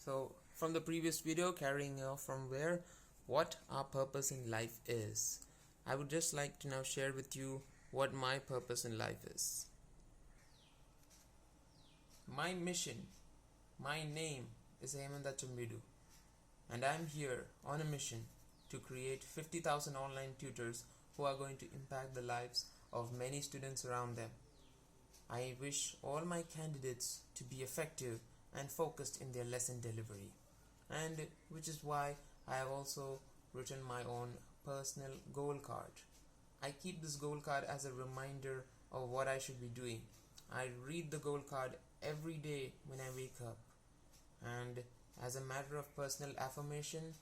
So from the previous video, carrying off from where, what our purpose in life is, I would just like to now share with you what my purpose in life is. My mission, my name is Hemanta Chambidu, and I'm here on a mission to create 50,000 online tutors who are going to impact the lives of many students around them. I wish all my candidates to be effective and focused in their lesson delivery, and which is why I have also written my own personal goal card. I keep this goal card as a reminder of what I should be doing. I read the goal card every day when I wake up, and as a matter of personal affirmation,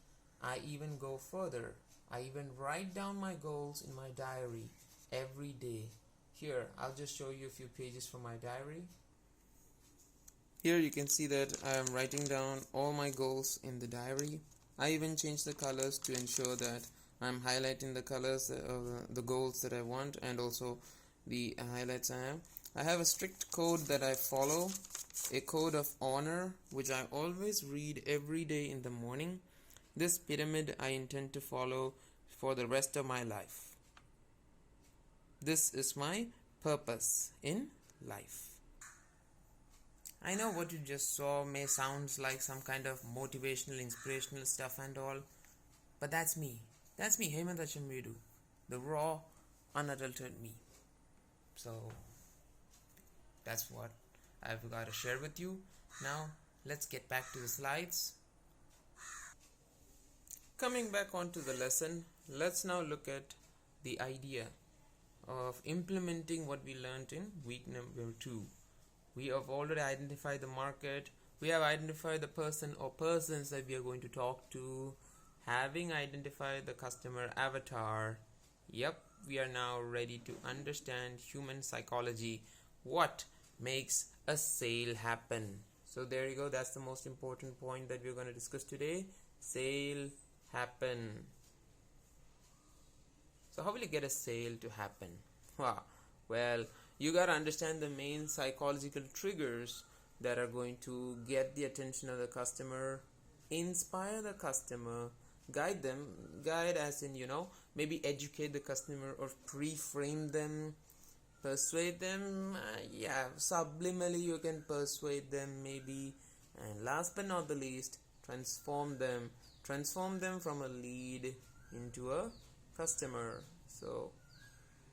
I even go further. I even write down my goals in my diary every day. Here, I'll just show you a few pages from my diary. Here you can see that I am writing down all my goals in the diary. I even changed the colors to ensure that I'm highlighting the colors of the goals that I want, and also the highlights I have. I have a strict code that I follow, a code of honor, which I always read every day in the morning. This pyramid I intend to follow for the rest of my life. This is my purpose in life. I know what you just saw may sound like some kind of motivational, inspirational stuff and all, but that's me. That's me, Hemanta Chambidu, the raw, unadulterated me. So that's what I've got to share with you. Now let's get back to the slides. Coming back onto the lesson, let's now look at the idea of implementing what we learned in week number 2. We have already identified the market. We have identified the person or persons that we are going to talk to. Having identified the customer avatar, we are now ready to understand human psychology. What makes a sale happen? So there you go. That's the most important point that we're going to discuss today. Sale happen. So how will you get a sale to happen? Well, you got to understand the main psychological triggers that are going to get the attention of the customer, inspire the customer, guide as in, maybe educate the customer or pre-frame them, persuade them. Subliminally you can persuade them maybe. And last but not the least, transform them from a lead into a customer. So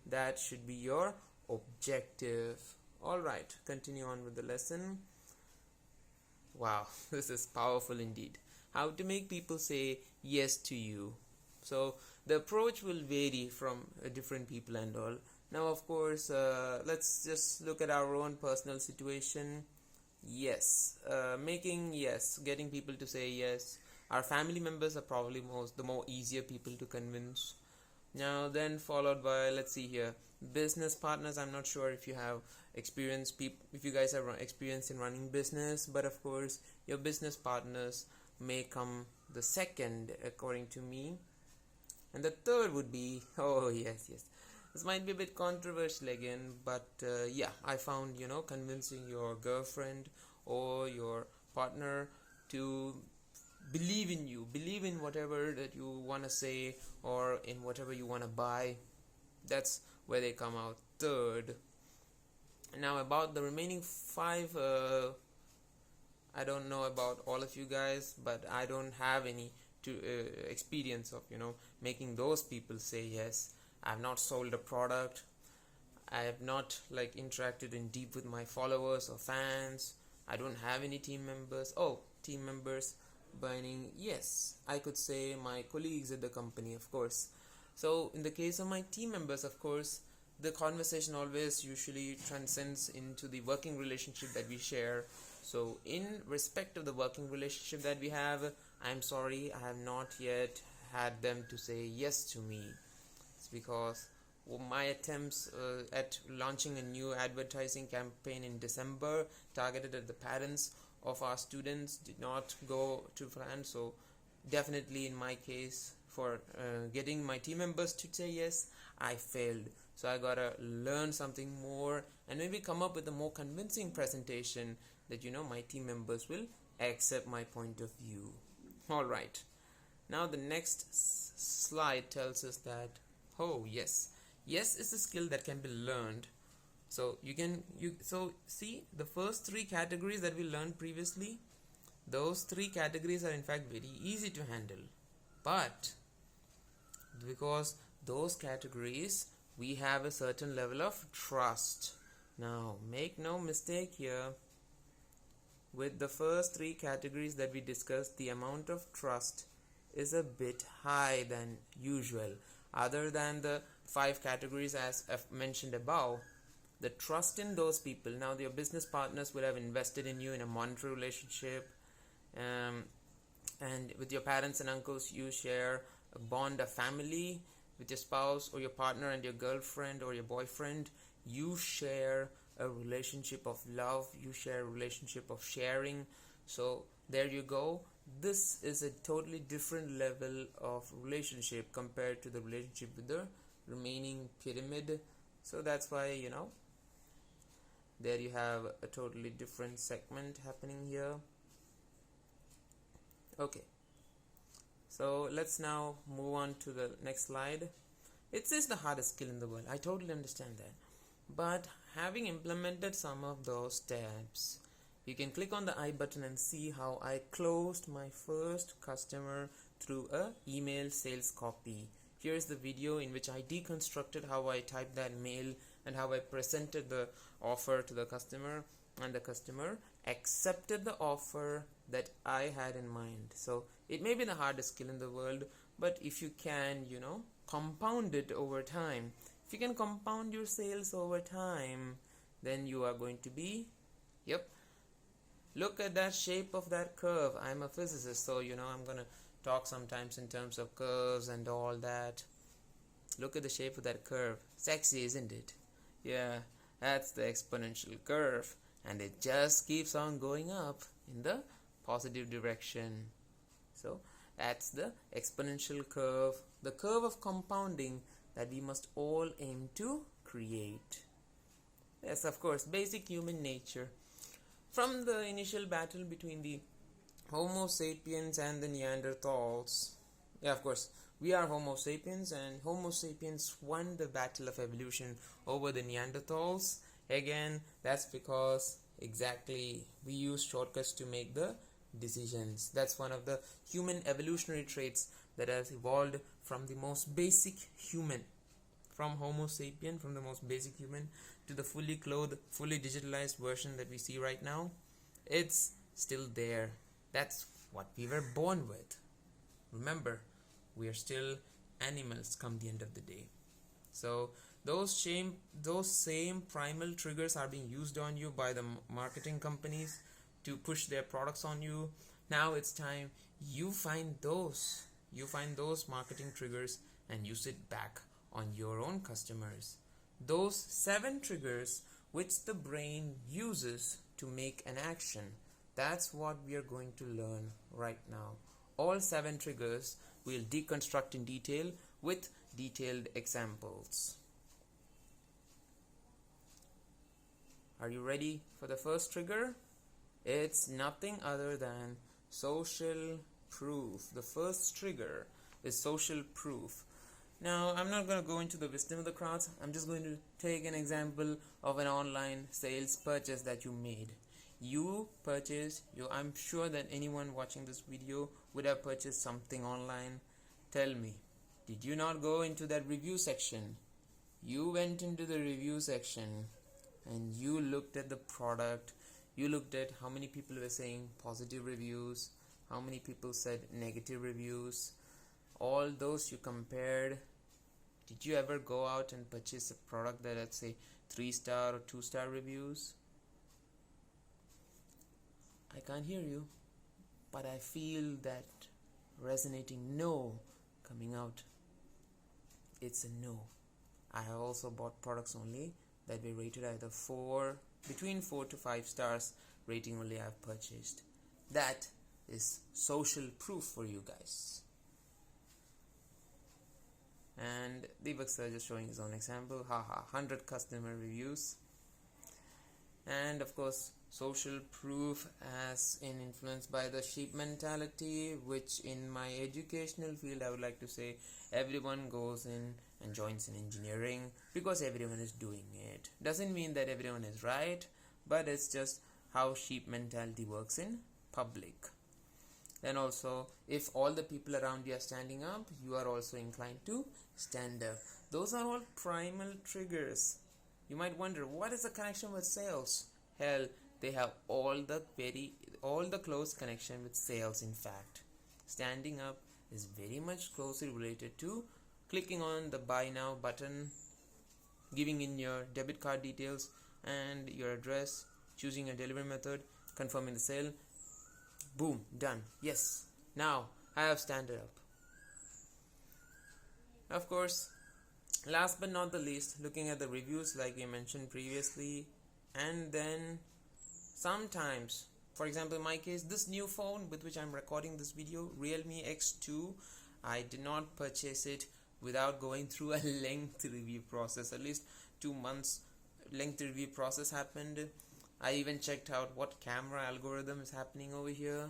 that should be your objective. Alright, continue on with the lesson. Wow, this is powerful indeed. How to make people say yes to you. So the approach will vary from different people and all. Now of course, let's just look at our own personal situation. Getting people to say yes. Our family members are probably the more easier people to convince. Now then followed by, let's see here, business partners. I'm not sure if you have experience, if you guys have experience in running business, but of course your business partners may come the second according to me. And the third would be, this might be a bit controversial again, but I found, convincing your girlfriend or your partner to believe in you, believe in whatever that you want to say or in whatever you want to buy. That's where they come out third. Now about the remaining 5, I don't know about all of you guys, but I don't have any experience of making those people say yes. I have not sold a product. I have not interacted in deep with my followers or fans. I don't have any team members. Burning, yes, I could say my colleagues at the company, of course. So in the case of my team members, of course, the conversation always usually transcends into the working relationship that we share. So in respect of the working relationship that we have, I'm sorry, I have not yet had them to say yes to me. It's because my attempts at launching a new advertising campaign in December targeted at the parents of our students did not go to plan. So definitely in my case, for getting my team members to say yes, I failed. So I gotta learn something more and maybe come up with a more convincing presentation that my team members will accept my point of view. Alright, now the next slide tells us that, oh yes, is a skill that can be learned. So so see, the first three categories that we learned previously, those three categories are in fact very easy to handle. But because those categories, we have a certain level of trust. Now make no mistake here, with the first three categories that we discussed, the amount of trust is a bit high than usual. Other than the 5 categories as I've mentioned above, the trust in those people, now your business partners will have invested in you in a monetary relationship, and with your parents and uncles you share a bond of family. With your spouse or your partner and your girlfriend or your boyfriend, you share a relationship of love, you share a relationship of sharing. So there you go, this is a totally different level of relationship compared to the relationship with the remaining pyramid. So that's why, there you have a totally different segment happening here. Okay, so let's now move on to the next slide. It is the hardest skill in the world, I totally understand that, but having implemented some of those steps, you can click on the I button and see how I closed my first customer through a email sales copy. Here's the video in which I deconstructed how I typed that mail and how I presented the offer to the customer, and the customer accepted the offer that I had in mind. So it may be the hardest skill in the world, but if you can, compound it over time, if you can compound your sales over time, then you are going to be, look at that shape of that curve. I'm a physicist, so I'm gonna talk sometimes in terms of curves and all that. Look at the shape of that curve. Sexy, isn't it? Yeah, that's the exponential curve, and it just keeps on going up in the positive direction. So that's the exponential curve, the curve of compounding that we must all aim to create. Yes, of course, basic human nature. From the initial battle between the Homo sapiens and the Neanderthals, of course, we are Homo sapiens, and Homo sapiens won the battle of evolution over the Neanderthals. Again, that's because exactly we use shortcuts to make the decisions. That's one of the human evolutionary traits that has evolved from the most basic human, from Homo sapien, from the most basic human, to the fully clothed, fully digitalized version that we see right now. It's still there. That's what we were born with. Remember, we are still animals come the end of the day. So those same primal triggers are being used on you by the marketing companies to push their products on you. Now it's time you find those marketing triggers and use it back on your own customers. Those 7 triggers which the brain uses to make an action. That's what we are going to learn right now. All 7 triggers we'll deconstruct in detail with detailed examples. Are you ready for the first trigger? It's nothing other than social proof. The first trigger is social proof. Now, I'm not going to go into the wisdom of the crowds. I'm just going to take an example of an online sales purchase that you made. You purchased, I'm sure that anyone watching this video would have purchased something online. Tell me, did you not go into that review section? You went into the review section and you looked at the product. You looked at how many people were saying positive reviews, how many people said negative reviews. All those you compared. Did you ever go out and purchase a product that, let's say, 3-star or 2-star reviews? I can't hear you, but I feel that resonating no coming out. It's a no. I have also bought products only that were rated either between 4 to 5 stars rating only I've purchased. That is social proof for you guys. And Deepak sir just showing his own example. 100 customer reviews. And of course, social proof, as in influenced by the sheep mentality, which in my educational field I would like to say everyone goes in and joins in engineering because everyone is doing it. Doesn't mean that everyone is right, but it's just how sheep mentality works in public. Then also, if all the people around you are standing up, you are also inclined to stand up. Those are all primal triggers. You might wonder, what is the connection with sales? Hell, they have all the close connection with sales. In fact, standing up is very much closely related to clicking on the buy now button, giving in your debit card details and your address, choosing a delivery method, confirming the sale. Boom, done. Yes, now I have stand up. Of course, last but not the least, looking at the reviews like we mentioned previously, and then sometimes, for example in my case, this new phone with which I'm recording this video, Realme X2, I did not purchase it without going through a lengthy review process. At least 2 months lengthy review process happened. I even checked out what camera algorithm is happening over here,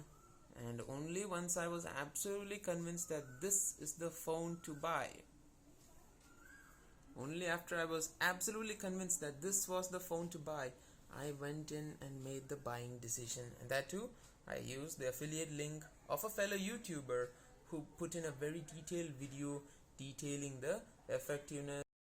and only once I was absolutely convinced that this is the phone to buy, only after I was absolutely convinced that this was the phone to buy, I went in and made the buying decision. And that too, I used the affiliate link of a fellow YouTuber who put in a very detailed video detailing the effectiveness